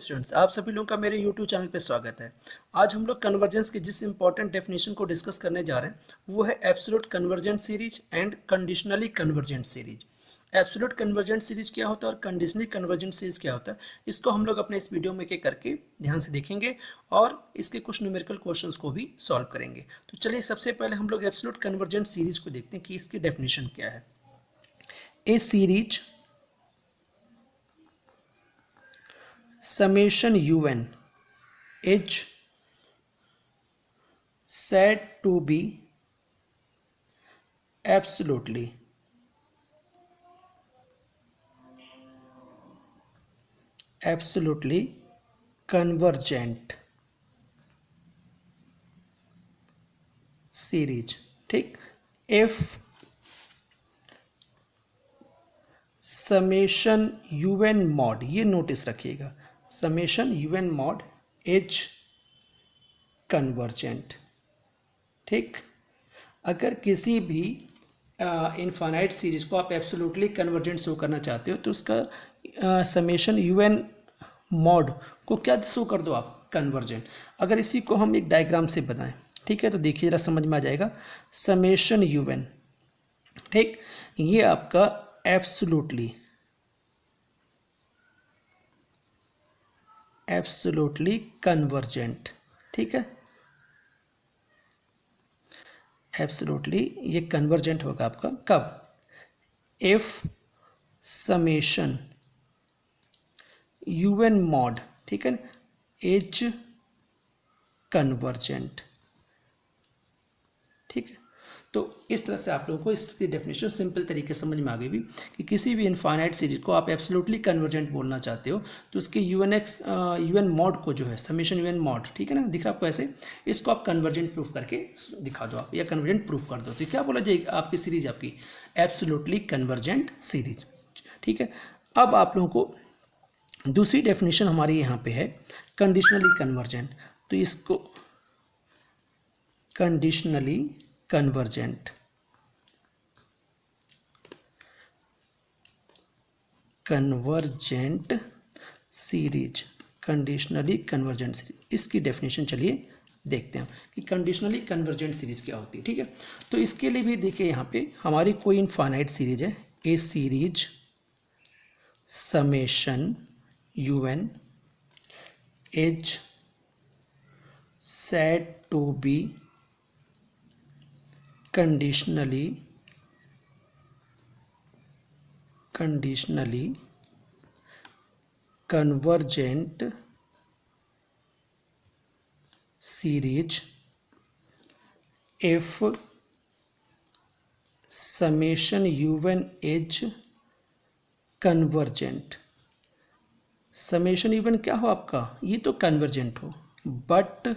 Students, आप सभी लोगों का मेरे YouTube चैनल पे स्वागत है। आज हम लोग कन्वर्जेंस की जिस इंपॉर्टेंट डेफिनेशन को डिस्कस करने जा रहे हैं वो है absolute convergent series and conditionally convergent series. Absolute convergent series क्या होता है और कंडीशनली कन्वर्जेंट सीरीज क्या होता है, इसको हम लोग अपने इस वीडियो में एक करके ध्यान से देखेंगे और इसके कुछ न्यूमेरिकल क्वेश्चंस को भी सॉल्व करेंगे। तो चलिए सबसे पहले हम लोग एब्सोल्यूट कन्वर्जेंट सीरीज को देखते हैं कि इसकी डेफिनेशन क्या है। A series summation un is said to be absolutely convergent series। ठीक, if समेशन un mod, ये नोटिस रखिएगा, summation un mod is convergent. ठीक, अगर किसी भी इनफाइनाइट सीरीज को आप एब्सोल्युटली कन्वर्जेंट शो करना चाहते हो तो उसका समेशन un mod को क्या शो कर दो आप, कन्वर्जेंट। अगर इसी को हम एक डायग्राम से बताएं, ठीक है, तो देखिए जरा समझ में आ जाएगा। समेशन un, ठीक, ये आपका एब्सोल्युटली कन्वर्जेंट, ठीक है, एब्सोल्युटली ये कन्वर्जेंट होगा आपका कब, इफ समेशन un mod, ठीक है, इज कन्वर्जेंट। ठीक है, तो इस तरह से आप लोगों को इसकी डेफिनेशन सिंपल तरीके से समझ में आ गई भी कि किसी भी इनफाइनाइट सीरीज को आप एब्सोल्युटली कन्वर्जेंट बोलना चाहते हो तो उसके un mod को जो है समेशन un mod, ठीक है ना, दिख रहा आपको ऐसे, इसको आप कन्वर्जेंट प्रूफ करके दिखा दो आप, या कन्वर्जेंट प्रूफ कर दो, तो क्या बोला जाएगा आपकी सीरीज, आपकी एब्सोल्युटली कन्वर्जेंट सीरीज। ठीक है, अब आप लोगों को दूसरी डेफिनेशन हमारी यहाँ पे है कंडीशनली कन्वर्जेंट, तो इसको conditionally convergent series, conditionally convergent series, इसकी डेफिनेशन चलिए देखते हैं कि कंडीशनली कन्वर्जेंट सीरीज क्या होती है। ठीक है, तो इसके लिए भी देखिए यहाँ पे हमारी कोई इनफाइनाइट सीरीज है, ए सीरीज समेशन un इज said to be conditionally convergent series if summation un is convergent। Summation un क्या हो आपका, ये तो कन्वर्जेंट हो, बट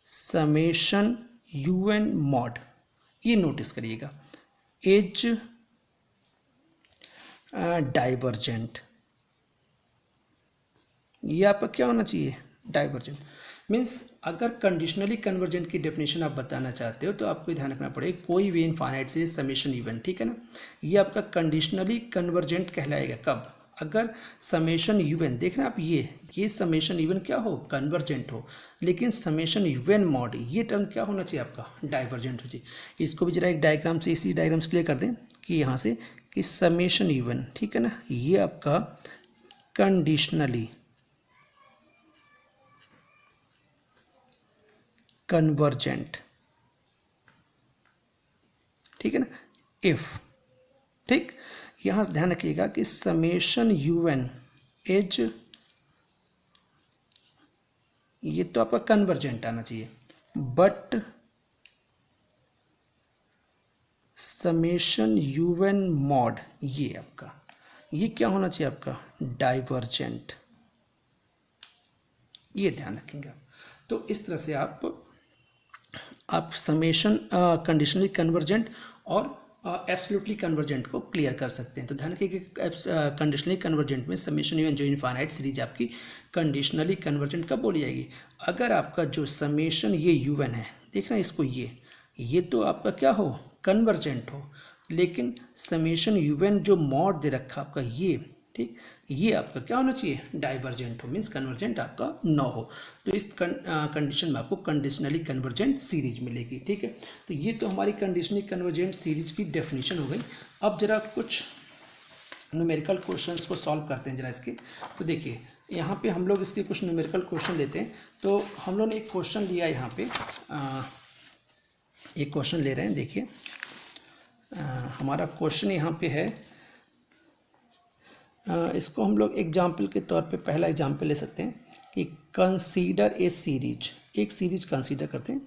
समेशन un mod, ये नोटिस करिएगा, इज डाइवर्जेंट। ये आपका क्या होना चाहिए, डाइवर्जेंट। मीन्स अगर कंडीशनली कन्वर्जेंट की डेफिनेशन आप बताना चाहते हो तो आपको ध्यान रखना पड़ेगा कोई भी इनफाइनाइट सीरीज समेशन un, ठीक है ना, ये आपका कंडीशनली कन्वर्जेंट कहलाएगा कब, अगर समेशन un, देख रहे हैं आप, ये समेशन un क्या हो, कन्वर्जेंट हो, लेकिन समेशन un mod ये टर्म क्या होना चाहिए आपका, डाइवर्जेंट हो चाहिए। इसको भी जरा एक डायग्राम से, इसी डायग्राम से क्लियर कर दें कि यहाँ से कि समेशन un, ठीक है ना, ये आपका कंडीशनली कन्वर्जेंट, ठीक है ना, इफ, ठीक, यहां से ध्यान रखिएगा कि समेशन un इज, ये तो आपका कन्वर्जेंट आना चाहिए, बट समेशन un mod ये आपका, ये क्या होना चाहिए आपका, डाइवर्जेंट, ये ध्यान रखेंगे आप। तो इस तरह से आप समेशन कंडीशनली कन्वर्जेंट और एब्सोल्युटली कन्वर्जेंट को क्लियर कर सकते हैं। तो ध्यान रखिए कि कंडीशनली कन्वर्जेंट में समेशन un जो इनफाइनाइट सीरीज आपकी कंडीशनली कन्वर्जेंट कब बोली जाएगी, अगर आपका जो समेशन ये un है, देख रहे हैं इसको, ये तो आपका क्या हो, कन्वर्जेंट हो, लेकिन समेशन un जो मॉड दे रखा आपका ये, ठीक, ये आपका क्या होना चाहिए, डाइवर्जेंट हो, मीन्स कन्वर्जेंट आपका ना हो। तो इस कंडीशन में आपको कंडीशनली कन्वर्जेंट सीरीज मिलेगी। ठीक है, तो ये तो हमारी कंडीशनली कन्वर्जेंट सीरीज की डेफिनेशन हो गई। अब जरा कुछ न्यूमेरिकल क्वेश्चंस को सॉल्व करते हैं जरा इसके। तो देखिए यहाँ पे हम लोग इसके कुछ न्यूमेरिकल क्वेश्चन लेते हैं। तो हम लोग ने एक क्वेश्चन लिया यहाँ पे, एक क्वेश्चन ले रहे हैं। देखिए हमारा क्वेश्चन यहाँ पे है, इसको हम लोग एग्जाम्पल के तौर पे पहला एग्जाम्पल ले सकते हैं कि कंसीडर ए सीरीज, एक सीरीज कंसीडर करते हैं,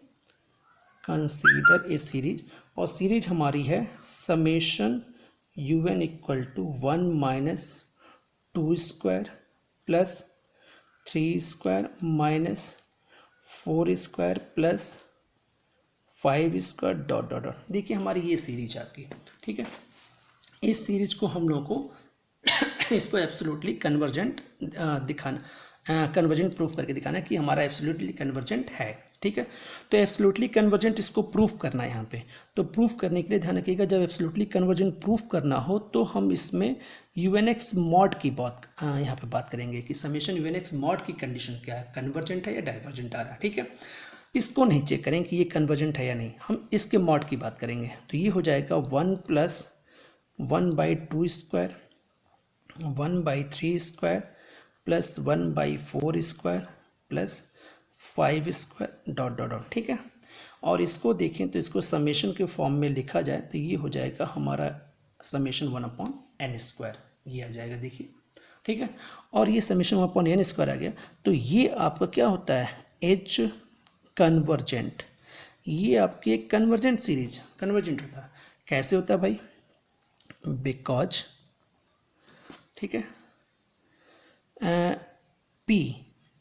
कंसीडर ए सीरीज, और सीरीज हमारी है summation u n equal to 1 minus 2 square plus 3 square minus 4 square plus 5 square dot dot dot. देखिए हमारी ये सीरीज आपकी, ठीक है। इस सीरीज को हम लोगों को इसको एब्सोल्युटली कन्वर्जेंट दिखाना, कन्वर्जेंट प्रूफ करके दिखाना कि हमारा एब्सोल्युटली कन्वर्जेंट है। ठीक है, तो एब्सोल्युटली कन्वर्जेंट इसको प्रूफ करना है यहाँ पे। तो प्रूफ करने के लिए ध्यान रखिएगा, जब एब्सोल्युटली कन्वर्जेंट प्रूफ करना हो तो हम इसमें यूएनएक्स मॉड की बात यहाँ पे बात करेंगे कि समेशन यूएनएक्स मॉड की कंडीशन क्या है, कन्वर्जेंट है या डाइवर्जेंट आ रहा है। ठीक है, इसको नहीं चेक करें कि ये कन्वर्जेंट है या नहीं, हम इसके मॉड की बात करेंगे। तो ये हो जाएगा 1 plus 1/2 square 1/3 square plus 1/4 square plus 5 square dot dot dot. ठीक है, और इसको देखें तो इसको समेशन के फॉर्म में लिखा जाए तो ये हो जाएगा हमारा समेशन 1/n स्क्वायर, ये आ जाएगा। देखिए ठीक है, और ये समेशन 1/n स्क्वायर आ गया। तो ये आपका क्या होता है, एच कन्वर्जेंट। ये आपकी एक कन्वर्जेंट सीरीज कन्वर्जेंट होता है। कैसे होता है भाई, बिकॉज, ठीक है, पी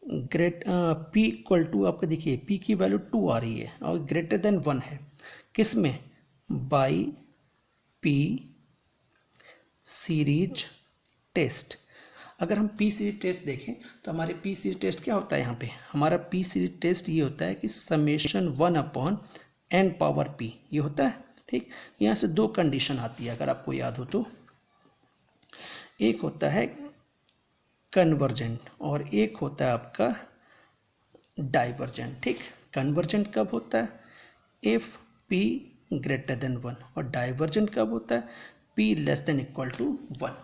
पी इक्वल टू आपका देखिए पी की वैल्यू 2 आ रही है और ग्रेटर देन 1 है, किस में, बाई पी सीरीज टेस्ट। अगर हम पी सीरीज टेस्ट देखें तो हमारे पी सीरीज टेस्ट क्या होता है, यहाँ पे हमारा पी सीरीज टेस्ट ये होता है कि समेशन 1/n पावर पी ये होता है। ठीक, यहाँ से दो कंडीशन आती है अगर आपको याद हो तो, एक होता है कन्वर्जेंट और एक होता है आपका डाइवर्जेंट। ठीक, कन्वर्जेंट कब होता है, इफ पी ग्रेटर देन 1, और डाइवर्जेंट कब होता है, P less than equal to 1।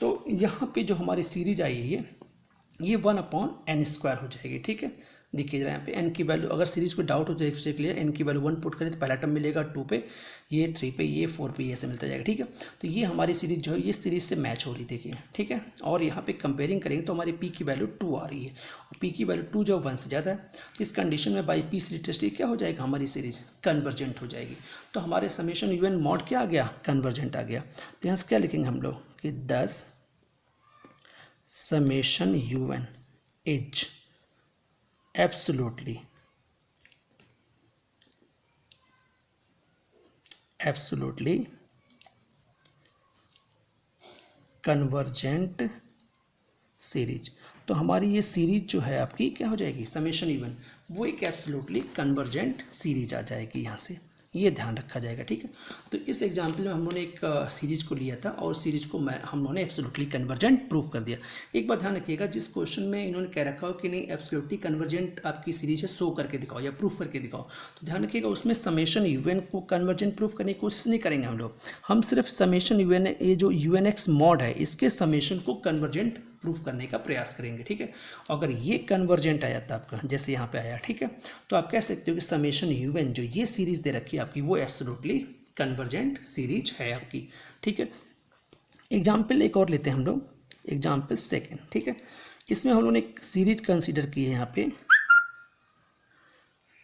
तो यहाँ पे जो हमारी सीरीज आई है ये 1/n स्क्वायर हो जाएगी। ठीक है, देखिए जरा यहाँ पे n की वैल्यू, अगर सीरीज को डाउट हो तो एक चेक लिया, n की वैल्यू 1 पुट करें तो पहला टर्म मिलेगा 2 पे, ये 3 पे, ये 4 पे, ये ऐसे मिलता जाएगा। ठीक है, तो ये हमारी सीरीज जो है ये सीरीज से मैच हो रही देखिए। ठीक है, और यहाँ पे कंपेयरिंग करेंगे तो हमारी p की वैल्यू 2 आ रही है और p की वैल्यू 2 जब 1 से ज़्यादा है, इस कंडीशन में बाई पी सीरीज टेस्ट क्या हो जाएगा, हमारी सीरीज कन्वर्जेंट हो जाएगी। तो हमारे समेशन यूएन मॉड क्या आ गया, कन्वर्जेंट आ गया। तो यहाँ से क्या लिखेंगे हम लोग कि 10 summation u n is absolutely convergent series. तो हमारी ये सीरीज जो है आपकी क्या हो जाएगी, समेशन इवन, वो एक एब्सोल्युटली कन्वर्जेंट सीरीज आ जाएगी, यहाँ से ये ध्यान रखा जाएगा। ठीक है, तो इस एग्जाम्पल में हम लोगों ने एक सीरीज को लिया था और सीरीज को हम लोगों ने एब्सोल्युटली कन्वर्जेंट प्रूफ कर दिया। एक बात ध्यान रखिएगा, जिस क्वेश्चन में इन्होंने कह रखा हो कि नहीं एब्सोल्युटली कन्वर्जेंट आपकी सीरीज है, शो करके दिखाओ या प्रूफ करके दिखाओ, तो ध्यान रखिएगा उसमें समेशन यूएन को कन्वर्जेंट प्रूफ करने की कोशिश नहीं करेंगे हम लोग। हम सिर्फ समेशन यूएन, ये जो यूएनएक्स मॉड है इसके समेशन को कन्वर्जेंट प्रूफ करने का प्रयास करेंगे। ठीक है, अगर ये कन्वर्जेंट आ जाता आपका, जैसे यहाँ पे आया, ठीक है, तो आप कह सकते हो कि समेशन यूएन जो ये सीरीज दे रखी है आपकी वो एब्सोल्युटली कन्वर्जेंट सीरीज है आपकी। ठीक है, एग्जाम्पल एक और लेते हैं हम लोग, एग्जाम्पल सेकेंड। ठीक है, इसमें हम लोगों ने एक सीरीज कंसीडर की है, यहाँ पे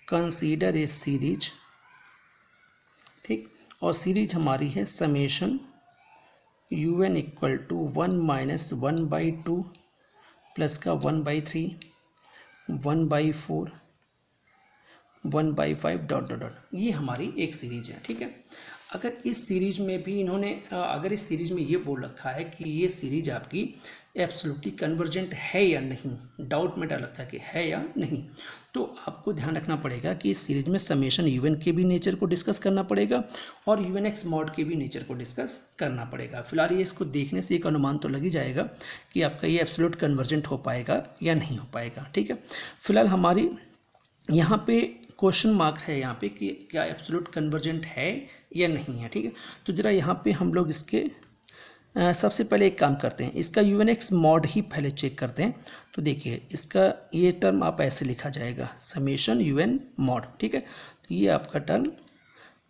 कंसीडर ए सीरीज। ठीक, और सीरीज हमारी है summation un equal to 1 minus 1/2 plus का 1/3 1/4 1/5 डॉट डॉट डॉट। ये हमारी एक सीरीज है। ठीक है, अगर इस सीरीज में भी इन्होंने अगर इस सीरीज में ये बोल रखा है कि ये सीरीज आपकी एब्सोल्युटली कन्वर्जेंट है या नहीं, डाउट में डाल रखा है कि है या नहीं, तो आपको ध्यान रखना पड़ेगा कि इस सीरीज में समेशन यूएन के भी नेचर को डिस्कस करना पड़ेगा और यूएन एक्स मॉड के भी नेचर को डिस्कस करना पड़ेगा। फिलहाल ये इसको देखने से एक अनुमान तो लग ही जाएगा कि आपका ये एब्सोल्यूट कन्वर्जेंट हो पाएगा या नहीं हो पाएगा। ठीक है, फिलहाल हमारी यहाँ पे क्वेश्चन मार्क है यहाँ पे कि क्या एब्सोल्यूट कन्वर्जेंट है या नहीं है। ठीक है, तो ज़रा यहाँ पे हम लोग इसके सबसे पहले एक काम करते हैं, इसका यूएन एक्स मॉड ही पहले चेक करते हैं। तो देखिए इसका ये टर्म आप ऐसे लिखा जाएगा समेशन यूएन मॉड। ठीक है, तो ये आपका टर्म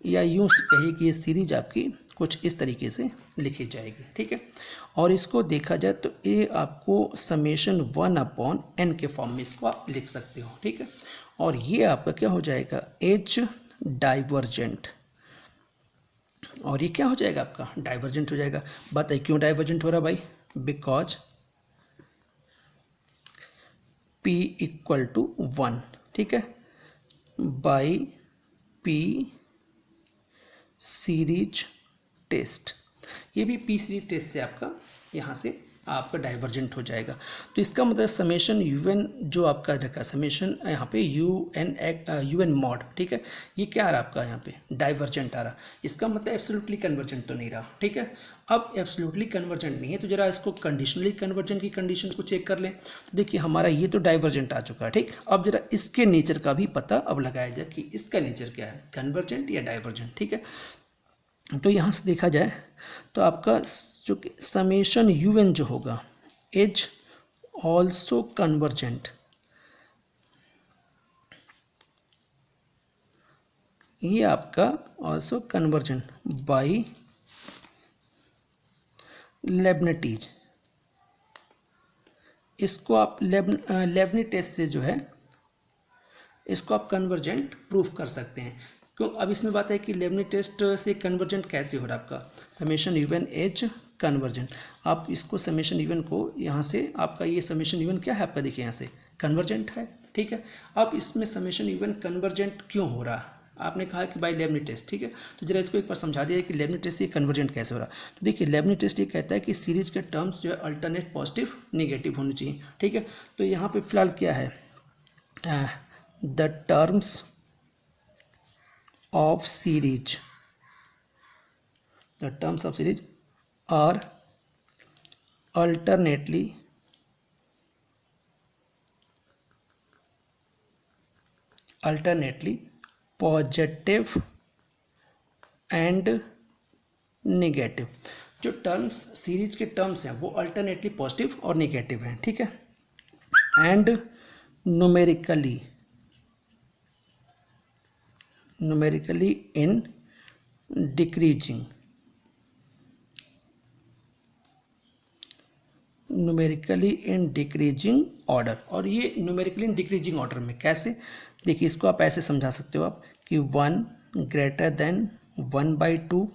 या यूँ कहिए कि ये सीरीज आपकी कुछ इस तरीके से लिखी जाएगी। ठीक है, और इसको देखा जाए तो ये आपको समेशन 1/n के फॉर्म में इसको आप लिख सकते हो। ठीक है, और ये आपका क्या हो जाएगा एच डाइवर्जेंट, और ये क्या हो जाएगा आपका डाइवर्जेंट हो जाएगा। बताइए क्यों डाइवर्जेंट हो रहा भाई, बिकॉज P = 1। ठीक है, बाई P सीरीज टेस्ट, ये भी P सीरीज टेस्ट से आपका यहाँ से आपका डाइवर्जेंट हो जाएगा। तो इसका मतलब समेशन यूएन जो आपका रखा समेशन यहाँ पे यूएन मॉड, ठीक है, ये क्या आ रहा आपका यहाँ पे डाइवर्जेंट आ रहा, इसका मतलब एब्सोल्युटली कन्वर्जेंट तो नहीं रहा। ठीक है, अब एब्सोल्युटली कन्वर्जेंट नहीं है तो जरा इसको कंडीशनली कन्वर्जेंट की कंडीशन को चेक कर लें। तो देखिए हमारा ये तो डाइवर्जेंट आ चुका है। ठीक, अब जरा इसके नेचर का भी पता अब लगाया जाए कि इसका नेचर क्या है, कन्वर्जेंट या डाइवर्जेंट। ठीक है, तो यहाँ से देखा जाए तो आपका जो समेशन यूएन जो होगा इज ऑल्सो कन्वर्जेंट, ये आपका ऑल्सो कन्वर्जेंट बाई लेबनिटीज। इसको आप लेबनी टेस्ट से जो है इसको आप कन्वर्जेंट प्रूफ कर सकते हैं। क्यों, अब इसमें बात है कि लेबनी टेस्ट से कन्वर्जेंट कैसे हो रहा है आपका समेशन यूएन एज कन्वर्जेंट। आप इसको समेशन यूएन को यहाँ से आपका ये समेशन यूएन क्या है आपका देखिए यहाँ से कन्वर्जेंट है। ठीक है, अब इसमें समेशन यूएन कन्वर्जेंट क्यों हो रहा है, आपने कहा कि बाय लेबनी टेस्ट। ठीक है, तो जरा इसको एक बार समझा दिया कि लेबनी टेस्ट से कन्वर्जेंट कैसे हो रहा। तो देखिए लेबनी टेस्ट ये कहता है कि सीरीज के टर्म्स जो है अल्टरनेट पॉजिटिव नेगेटिव होनी चाहिए। ठीक है, तो यहाँ पे फिलहाल क्या है the terms of series, the terms of series are alternately positive and negative. जो टर्म्स सीरीज के टर्म्स हैं वो अल्टरनेटली पॉजिटिव और नेगेटिव हैं। ठीक है, and numerically in decreasing, numerically in decreasing order. और ये न्यूमेरिकली इन डिक्रीजिंग ऑर्डर में कैसे, देखिए इसको आप ऐसे समझा सकते हो आप कि 1 greater than 1/2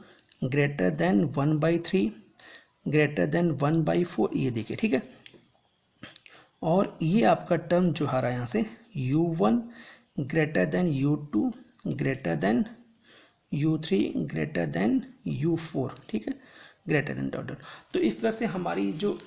greater than 1/3 greater than 1/4, ये देखिए। ठीक है, और ये आपका टर्म जो आ रहा है यहाँ से U1 greater than U2 greater than U3 greater than U4। ठीक है, ग्रेटर देन डॉट डॉट। तो इस तरह से हमारी जो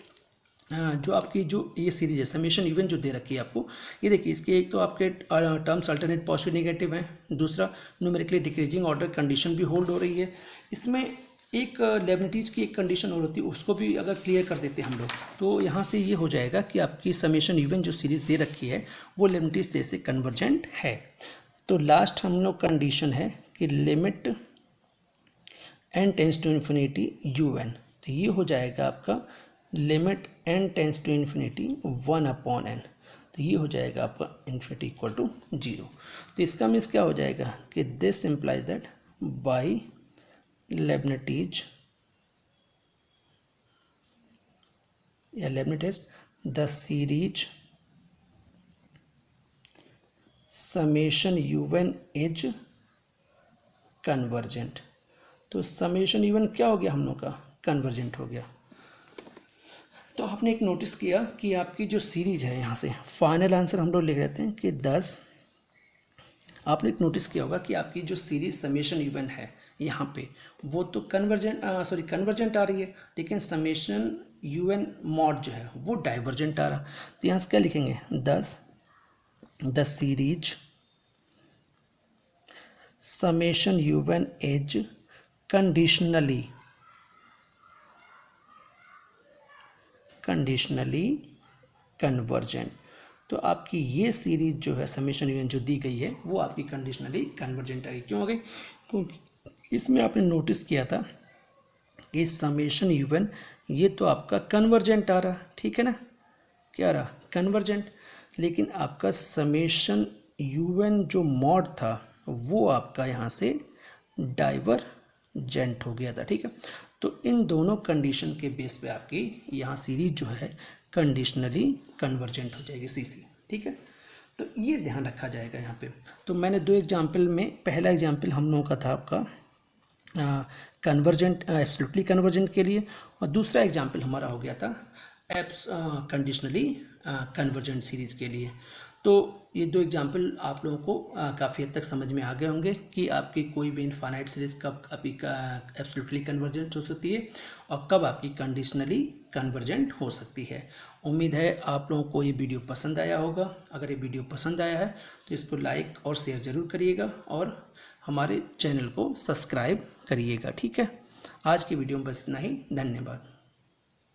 आपकी जो ये सीरीज है समेशन यूएन जो दे रखी है आपको, ये देखिए इसके एक तो आपके टर्म्स अल्टरनेट पॉजिटिव नेगेटिव हैं, दूसरा न्यूमेरिकली डिक्रीजिंग ऑर्डर कंडीशन भी होल्ड हो रही है। इसमें एक लेबनिटीज की एक कंडीशन और होती है, उसको भी अगर क्लियर कर देते हैं हम लोग तो यहाँ से ये हो जाएगा कि आपकी समेशन यूएन जो सीरीज दे रखी है वो लेबनिटीज से कन्वर्जेंट है। तो लास्ट हम लोग कंडीशन है कि limit n tends to infinity UN, तो ये हो जाएगा आपका limit n tends to infinity 1/n, तो ये हो जाएगा आपका इन्फिनिटी = 0। तो इसका मीन्स क्या हो जाएगा कि this implies that by Leibniz या Leibniz the series summation u n is convergent. तो समेशन यूएन क्या हो गया हम लोग का कन्वर्जेंट हो गया। तो आपने एक नोटिस किया कि आपकी जो सीरीज है यहाँ से फाइनल आंसर हम लोग लिख लेते हैं कि 10। आपने एक नोटिस किया होगा कि आपकी जो सीरीज समेशन यूएन है यहाँ पे वो तो कन्वर्जेंट आ रही है, लेकिन समेशन UN मॉड जो है वो डाइवर्जेंट आ रहा। तो यहाँ से क्या लिखेंगे, the series summation UN is conditionally convergent. तो आपकी ये सीरीज जो है समेशन UN जो दी गई है वो आपकी कंडीशनली कन्वर्जेंट आ गई। क्यों आ गई? क्योंकि इसमें आपने नोटिस किया था कि समेशन UN ये तो आपका कन्वर्जेंट आ रहा, ठीक है ना, क्या रहा, कन्वर्जेंट, लेकिन आपका समेशन UN जो मॉड था वो आपका यहाँ से डाइवर्जेंट हो गया था, ठीक है। तो इन दोनों कंडीशन के बेस पे आपकी यहाँ सीरीज जो है कंडीशनली कन्वर्जेंट हो जाएगी, CC, ठीक है। तो ये ध्यान रखा जाएगा यहाँ पे। तो मैंने दो एग्जाम्पल में, पहला एग्जाम्पल हम लोगों का था आपका कन्वर्जेंट, एब्सोल्युटली कन्वर्जेंट के लिए, और दूसरा एग्जाम्पल हमारा हो गया था कंडीशनली कन्वर्जेंट सीरीज़ के लिए। तो ये दो एग्जाम्पल आप लोगों को काफ़ी हद तक समझ में आ गए होंगे कि आपकी कोई भी इनफाइनाइट सीरीज़ कब आपकी एब्सोल्युटली कन्वर्जेंट हो सकती है और कब आपकी कंडीशनली कन्वर्जेंट हो सकती है। उम्मीद है आप लोगों को ये वीडियो पसंद आया होगा। अगर ये वीडियो पसंद आया है तो इसको लाइक और शेयर ज़रूर करिएगा और हमारे चैनल को सब्सक्राइब करिएगा, ठीक है। आज की वीडियो में बस इतना ही, धन्यवाद।